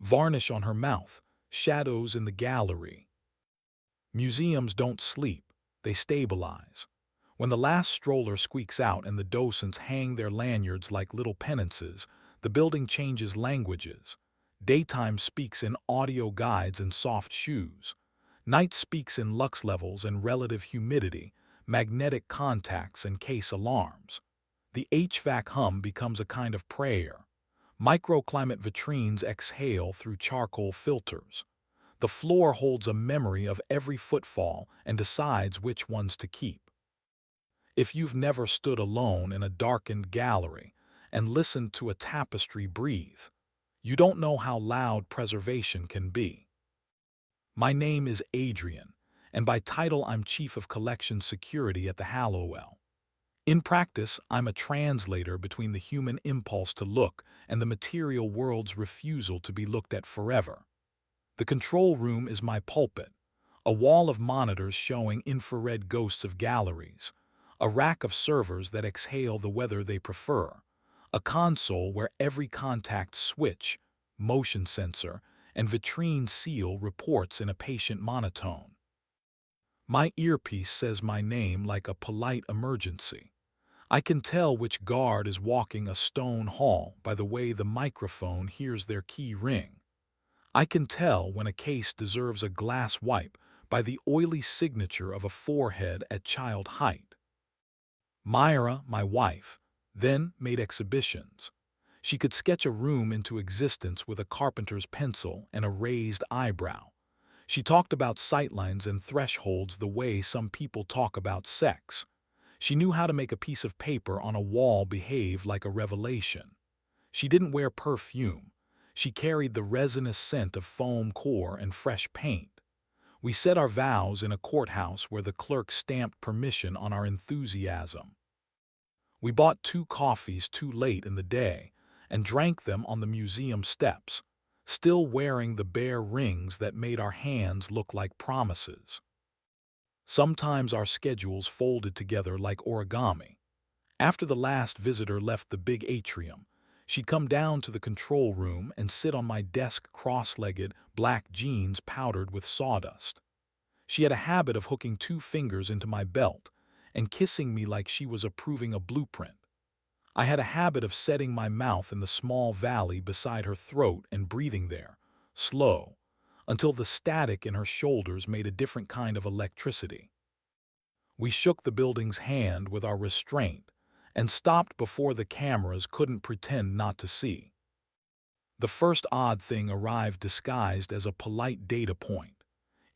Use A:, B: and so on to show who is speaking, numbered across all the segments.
A: varnish on her mouth, shadows in the gallery. Museums don't sleep, they stabilize. When the last stroller squeaks out and the docents hang their lanyards like little penances, the building changes languages. Daytime speaks in audio guides and soft shoes. Night speaks in lux levels and relative humidity, magnetic contacts and case alarms. The HVAC hum becomes a kind of prayer. Microclimate vitrines exhale through charcoal filters. The floor holds a memory of every footfall and decides which ones to keep. If you've never stood alone in a darkened gallery and listened to a tapestry breathe, you don't know how loud preservation can be. My name is Adrian, and by title I'm Chief of Collection Security at the Hallowell. In practice, I'm a translator between the human impulse to look and the material world's refusal to be looked at forever. The control room is my pulpit, a wall of monitors showing infrared ghosts of galleries, a rack of servers that exhale the weather they prefer, a console where every contact switch, motion sensor, and vitrine seal reports in a patient monotone. My earpiece says my name like a polite emergency. I can tell which guard is walking a stone hall by the way the microphone hears their key ring. I can tell when a case deserves a glass wipe by the oily signature of a forehead at child height. Myra, my wife, then made exhibitions. She could sketch a room into existence with a carpenter's pencil and a raised eyebrow. She talked about sightlines and thresholds the way some people talk about sex. She knew how to make a piece of paper on a wall behave like a revelation. She didn't wear perfume. She carried the resinous scent of foam core and fresh paint. We said our vows in a courthouse where the clerk stamped permission on our enthusiasm. We bought 2 coffees too late in the day and drank them on the museum steps, still wearing the bare rings that made our hands look like promises. Sometimes our schedules folded together like origami. After the last visitor left the big atrium, she'd come down to the control room and sit on my desk cross-legged, black jeans powdered with sawdust. She had a habit of hooking 2 fingers into my belt and kissing me like she was approving a blueprint. I had a habit of setting my mouth in the small valley beside her throat and breathing there, slow, until the static in her shoulders made a different kind of electricity. We shook the building's hand with our restraint and stopped before the cameras couldn't pretend not to see. The first odd thing arrived disguised as a polite data point.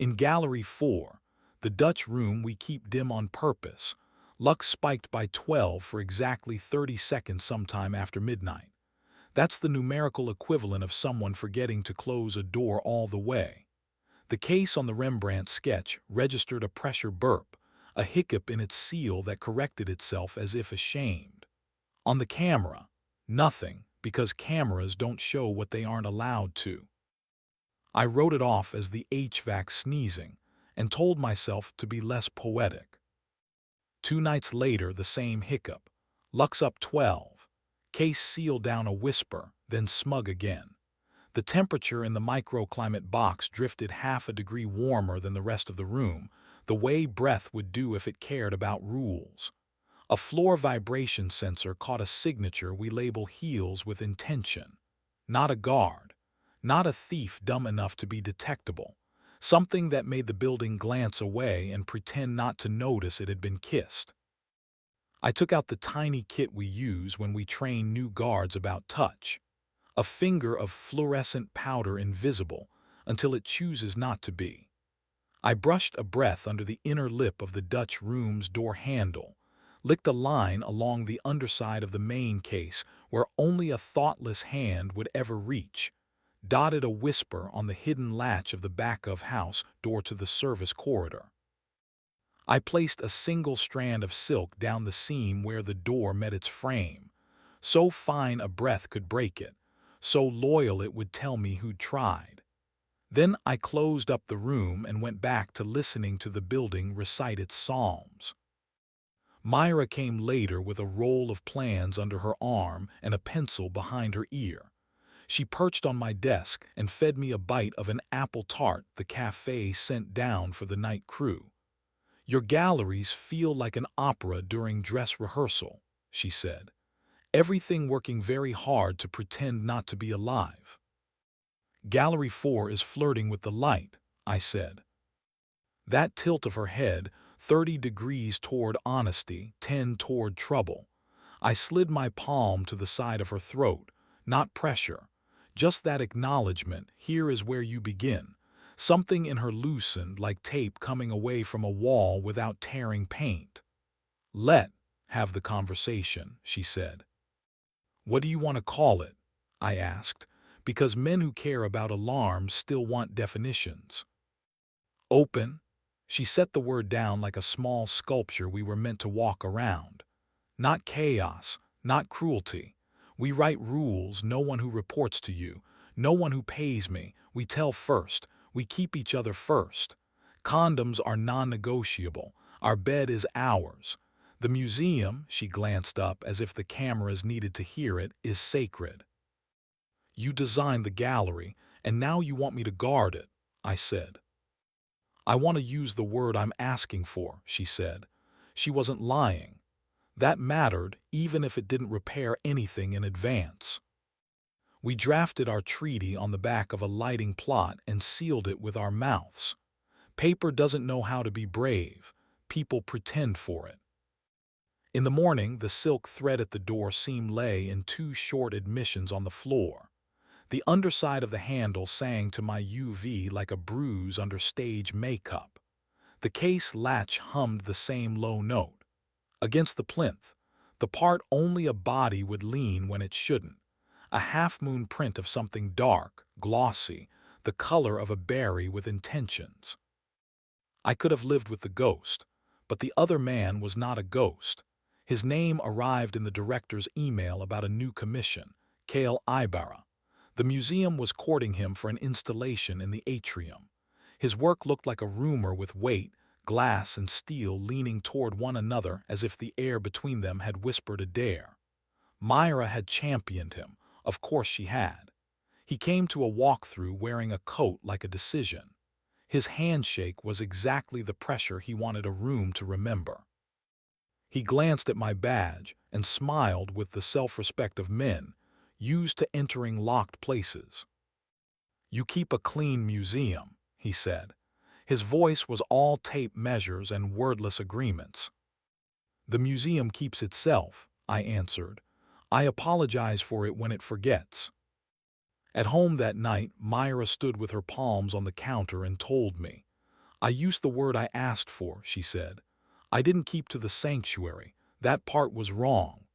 A: In Gallery 4, the Dutch room we keep dim on purpose, Lux spiked by 12 for exactly 30 seconds sometime after midnight. That's the numerical equivalent of someone forgetting to close a door all the way. The case on the Rembrandt sketch registered a pressure burp, a hiccup in its seal that corrected itself as if ashamed. On the camera, nothing, because cameras don't show what they aren't allowed to. I wrote it off as the HVAC sneezing and told myself to be less poetic. 2 nights later, the same hiccup. Lux up 12. Case seal down a whisper, then smug again. The temperature in the microclimate box drifted half a degree warmer than the rest of the room, the way breath would do if it cared about rules. A floor vibration sensor caught a signature we label heels with intention. Not a guard. Not a thief dumb enough to be detectable. Something that made the building glance away and pretend not to notice it had been kissed. I took out the tiny kit we use when we train new guards about touch. A finger of fluorescent powder invisible until it chooses not to be. I brushed a breath under the inner lip of the Dutch room's door handle, licked a line along the underside of the main case where only a thoughtless hand would ever reach, dotted a whisper on the hidden latch of the back of house door to the service corridor. I placed a single strand of silk down the seam where the door met its frame, so fine a breath could break it, so loyal it would tell me who'd tried. Then I closed up the room and went back to listening to the building recite its psalms. Myra came later with a roll of plans under her arm and a pencil behind her ear. She perched on my desk and fed me a bite of an apple tart the cafe sent down for the night crew. "Your galleries feel like an opera during dress rehearsal," she said. "Everything working very hard to pretend not to be alive." "Gallery 4 is flirting with the light," I said. That tilt of her head, 30 degrees toward honesty, 10 toward trouble. I slid my palm to the side of her throat, not pressure, just that acknowledgement, here is where you begin. Something in her loosened like tape coming away from a wall without tearing paint. Have the conversation," she said. "What do you want to call it?" I asked, because men who care about alarms still want definitions. "Open." She set the word down like a small sculpture we were meant to walk around. "Not chaos, not cruelty. We write rules, no one who reports to you, no one who pays me. We tell first. We keep each other first. Condoms are non-negotiable. Our bed is ours. The museum," she glanced up as if the cameras needed to hear it, "is sacred. You designed the gallery, and now you want me to guard it," I said. "I want to use the word I'm asking for," she said. She wasn't lying. That mattered, even if it didn't repair anything in advance. We drafted our treaty on the back of a lighting plot and sealed it with our mouths. Paper doesn't know how to be brave. People pretend for it. In the morning, the silk thread at the door seam lay in 2 short admissions on the floor. The underside of the handle sang to my UV like a bruise under stage makeup. The case latch hummed the same low note. Against the plinth, the part only a body would lean when it shouldn't. A half-moon print of something dark, glossy, the color of a berry with intentions. I could have lived with the ghost, but the other man was not a ghost. His name arrived in the director's email about a new commission, Kale Ibarra. The museum was courting him for an installation in the atrium. His work looked like a rumor with weight, glass and steel leaning toward one another as if the air between them had whispered a dare. Myra had championed him. Of course she had. He came to a walkthrough wearing a coat like a decision. His handshake was exactly the pressure he wanted a room to remember. He glanced at my badge and smiled with the self-respect of men, used to entering locked places. "You keep a clean museum," he said. His voice was all tape measures and wordless agreements. "The museum keeps itself," I answered. "I apologize for it when it forgets." At home that night, Myra stood with her palms on the counter and told me. "I used the word I asked for," she said. "I didn't keep to the sanctuary. That part was wrong."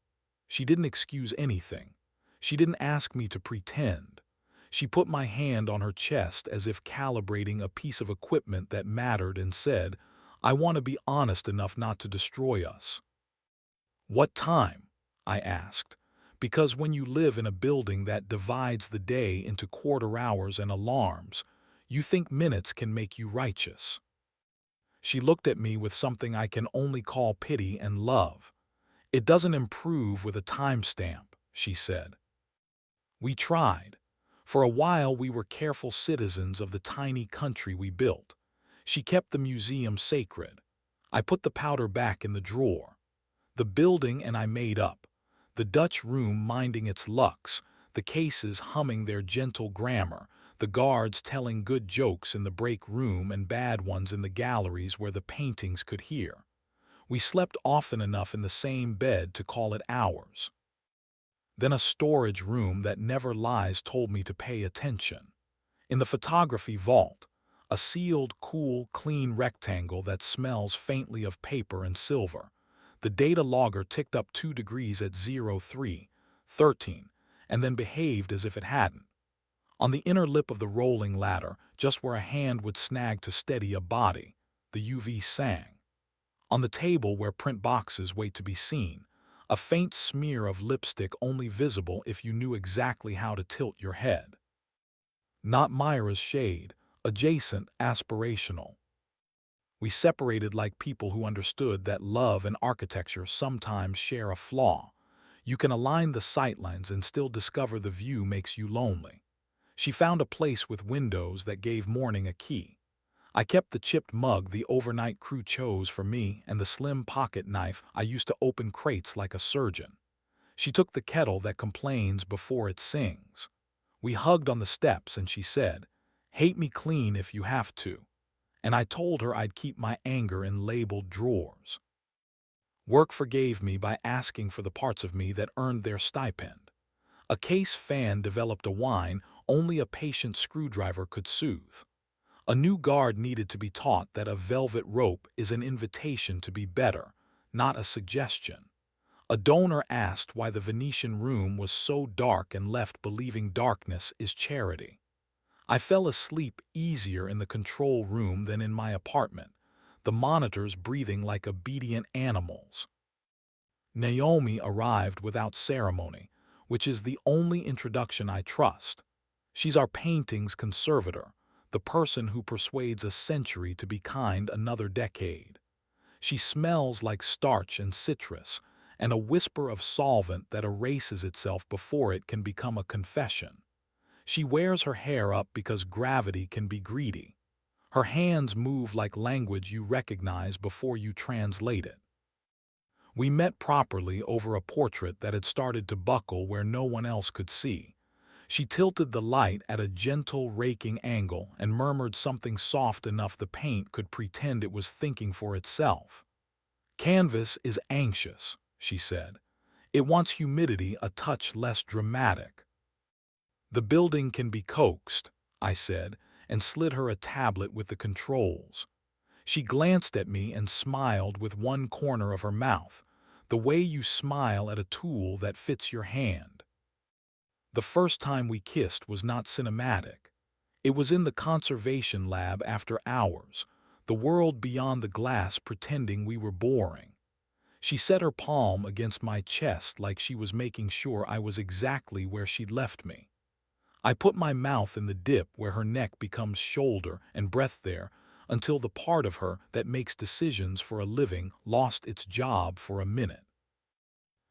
A: She didn't excuse anything. She didn't ask me to pretend. She put my hand on her chest as if calibrating a piece of equipment that mattered and said, "I want to be honest enough not to destroy us." "What time?" I asked. Because when you live in a building that divides the day into quarter hours and alarms, you think minutes can make you righteous. She looked at me with something I can only call pity and love. "It doesn't improve with a timestamp," she said. We tried. For a while we were careful citizens of the tiny country we built. She kept the museum sacred. I put the powder back in the drawer. The building and I made up. The Dutch room minding its lux, the cases humming their gentle grammar, the guards telling good jokes in the break room and bad ones in the galleries where the paintings could hear. We slept often enough in the same bed to call it ours. Then a storage room that never lies told me to pay attention. In the photography vault, a sealed, cool, clean rectangle that smells faintly of paper and silver. The data logger ticked up 2 degrees at 03:13, and then behaved as if it hadn't. On the inner lip of the rolling ladder, just where a hand would snag to steady a body, the UV sang. On the table where print boxes wait to be seen, a faint smear of lipstick only visible if you knew exactly how to tilt your head. Not Myra's shade, adjacent, aspirational. We separated like people who understood that love and architecture sometimes share a flaw. You can align the sightlines and still discover the view makes you lonely. She found a place with windows that gave morning a key. I kept the chipped mug the overnight crew chose for me and the slim pocket knife I used to open crates like a surgeon. She took the kettle that complains before it sings. We hugged on the steps and she said, "Hate me clean if you have to." And I told her I'd keep my anger in labeled drawers. Work forgave me by asking for the parts of me that earned their stipend. A case fan developed a whine only a patient screwdriver could soothe. A new guard needed to be taught that a velvet rope is an invitation to be better, not a suggestion. A donor asked why the Venetian room was so dark and left believing darkness is charity. I fell asleep easier in the control room than in my apartment, the monitors breathing like obedient animals. Naomi arrived without ceremony, which is the only introduction I trust. She's our painting's conservator, the person who persuades a century to be kind another decade. She smells like starch and citrus, and a whisper of solvent that erases itself before it can become a confession. She wears her hair up because gravity can be greedy. Her hands move like language you recognize before you translate it. We met properly over a portrait that had started to buckle where no one else could see. She tilted the light at a gentle, raking angle and murmured something soft enough the paint could pretend it was thinking for itself. "Canvas is anxious," she said. "It wants humidity a touch less dramatic." "The building can be coaxed," I said, and slid her a tablet with the controls. She glanced at me and smiled with one corner of her mouth, the way you smile at a tool that fits your hand. The first time we kissed was not cinematic. It was in the conservation lab after hours, the world beyond the glass pretending we were boring. She set her palm against my chest like she was making sure I was exactly where she'd left me. I put my mouth in the dip where her neck becomes shoulder and breath there until the part of her that makes decisions for a living lost its job for a minute.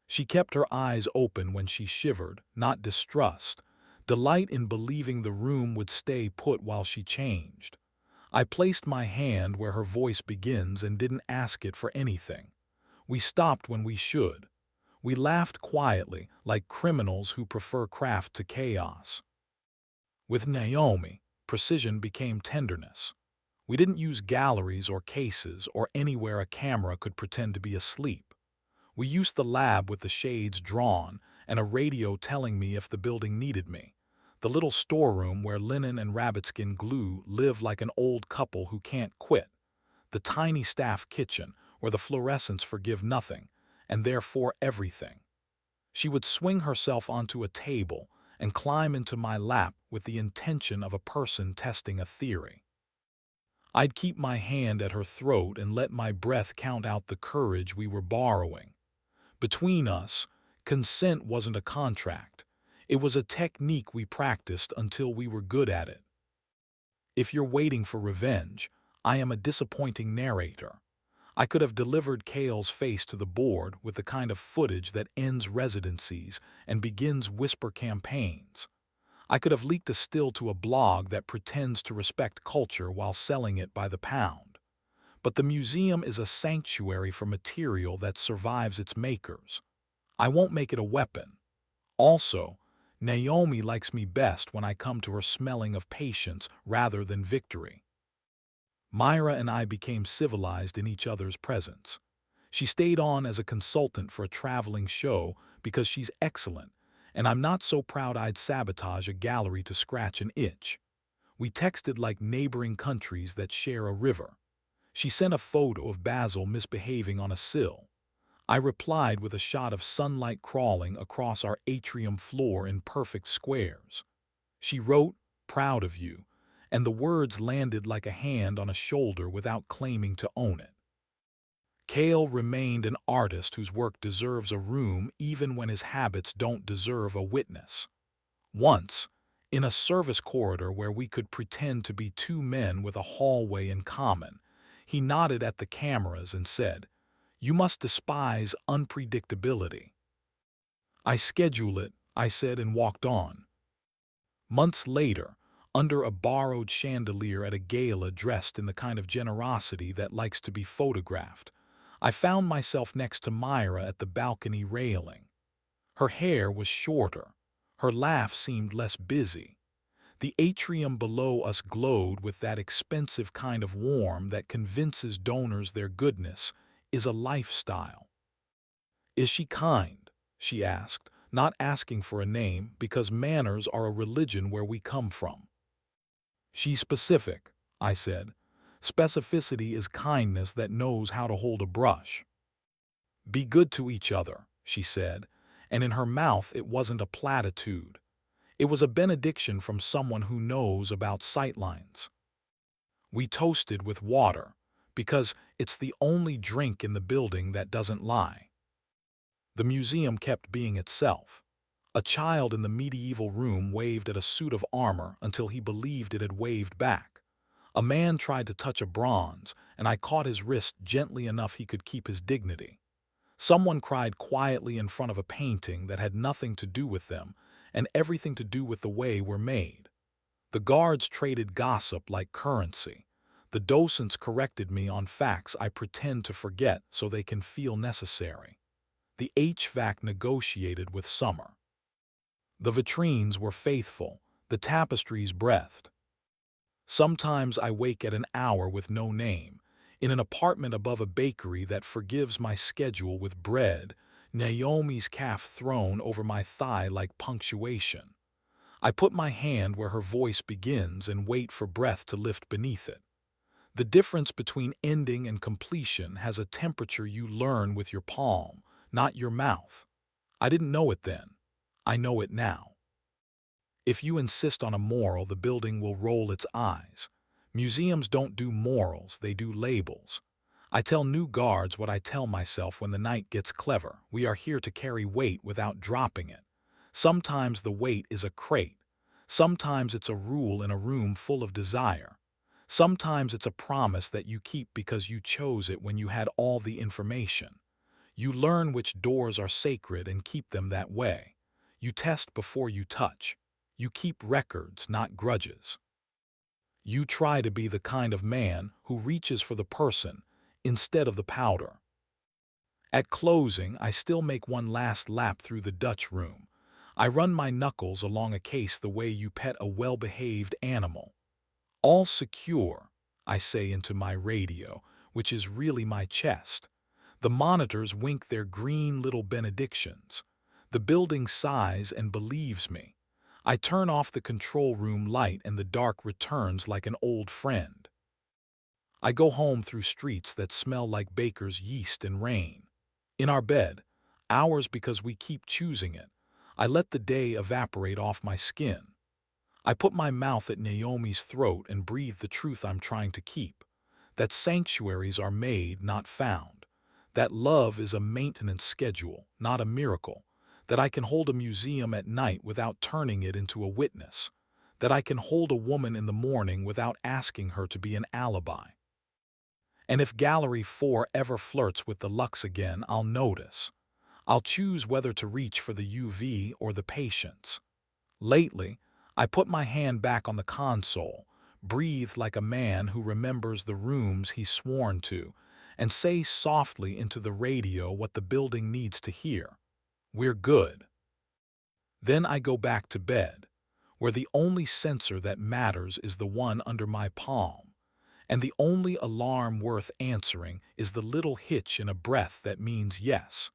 A: She kept her eyes open when she shivered, not distrust, delight in believing the room would stay put while she changed. I placed my hand where her voice begins and didn't ask it for anything. We stopped when we should. We laughed quietly, like criminals who prefer craft to chaos. With Naomi, precision became tenderness. We didn't use galleries or cases or anywhere a camera could pretend to be asleep. We used the lab with the shades drawn and a radio telling me if the building needed me. The little storeroom where linen and rabbitskin glue live like an old couple who can't quit. The tiny staff kitchen where the fluorescents forgive nothing, and therefore everything. She would swing herself onto a table and climb into my lap with the intention of a person testing a theory. I'd keep my hand at her throat and let my breath count out the courage we were borrowing. Between us, consent wasn't a contract. It was a technique we practiced until we were good at it. If you're waiting for revenge, I am a disappointing narrator. I could have delivered Kale's face to the board with the kind of footage that ends residencies and begins whisper campaigns. I could have leaked a still to a blog that pretends to respect culture while selling it by the pound. But the museum is a sanctuary for material that survives its makers. I won't make it a weapon. Also, Naomi likes me best when I come to her smelling of patience rather than victory. Myra and I became civilized in each other's presence. She stayed on as a consultant for a traveling show because she's excellent, and I'm not so proud I'd sabotage a gallery to scratch an itch. We texted like neighboring countries that share a river. She sent a photo of Basil misbehaving on a sill. I replied with a shot of sunlight crawling across our atrium floor in perfect squares. She wrote, "Proud of you," and the words landed like a hand on a shoulder without claiming to own it. Kale remained an artist whose work deserves a room even when his habits don't deserve a witness. Once, in a service corridor where we could pretend to be two men with a hallway in common, he nodded at the cameras and said, "You must despise unpredictability." I schedule it, I said and walked on. Months later, under a borrowed chandelier at a gala dressed in the kind of generosity that likes to be photographed, I found myself next to Myra at the balcony railing. Her hair was shorter. Her laugh seemed less busy. The atrium below us glowed with that expensive kind of warmth that convinces donors their goodness is a lifestyle. "Is she kind?" she asked, not asking for a name because manners are a religion where we come from. "She's specific," I said. "Specificity is kindness that knows how to hold a brush." "Be good to each other," she said, and in her mouth it wasn't a platitude. It was a benediction from someone who knows about sightlines. We toasted with water, because it's the only drink in the building that doesn't lie. The museum kept being itself. A child in the medieval room waved at a suit of armor until he believed it had waved back. A man tried to touch a bronze, and I caught his wrist gently enough he could keep his dignity. Someone cried quietly in front of a painting that had nothing to do with them and everything to do with the way we're made. The guards traded gossip like currency. The docents corrected me on facts I pretend to forget so they can feel necessary. The HVAC negotiated with summer. The vitrines were faithful. The tapestries breathed. Sometimes I wake at an hour with no name, in an apartment above a bakery that forgives my schedule with bread, Naomi's calf thrown over my thigh like punctuation. I put my hand where her voice begins and wait for breath to lift beneath it. The difference between ending and completion has a temperature you learn with your palm, not your mouth. I didn't know it then. I know it now. If you insist on a moral, the building will roll its eyes. Museums don't do morals, they do labels. I tell new guards what I tell myself when the night gets clever. We are here to carry weight without dropping it. Sometimes the weight is a crate. Sometimes it's a rule in a room full of desire. Sometimes it's a promise that you keep because you chose it when you had all the information. You learn which doors are sacred and keep them that way. You test before you touch. You keep records, not grudges. You try to be the kind of man who reaches for the person instead of the powder. At closing, I still make one last lap through the Dutch room. I run my knuckles along a case the way you pet a well-behaved animal. "All secure," I say into my radio, which is really my chest. The monitors wink their green little benedictions. The building sighs and believes me. I turn off the control room light and the dark returns like an old friend. I go home through streets that smell like baker's yeast and rain. In our bed, ours because we keep choosing it, I let the day evaporate off my skin. I put my mouth at Naomi's throat and breathe the truth I'm trying to keep. That sanctuaries are made, not found. That love is a maintenance schedule, not a miracle. That I can hold a museum at night without turning it into a witness. That I can hold a woman in the morning without asking her to be an alibi. And if Gallery 4 ever flirts with the Lux again, I'll notice. I'll choose whether to reach for the UV or the patience. Lately, I put my hand back on the console, breathe like a man who remembers the rooms he's sworn to, and say softly into the radio what the building needs to hear. We're good. Then I go back to bed, where the only sensor that matters is the one under my palm, and the only alarm worth answering is the little hitch in a breath that means yes,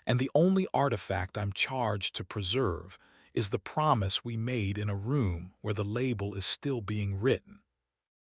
A: and the only artifact I'm charged to preserve is the promise we made in a room where the label is still being written.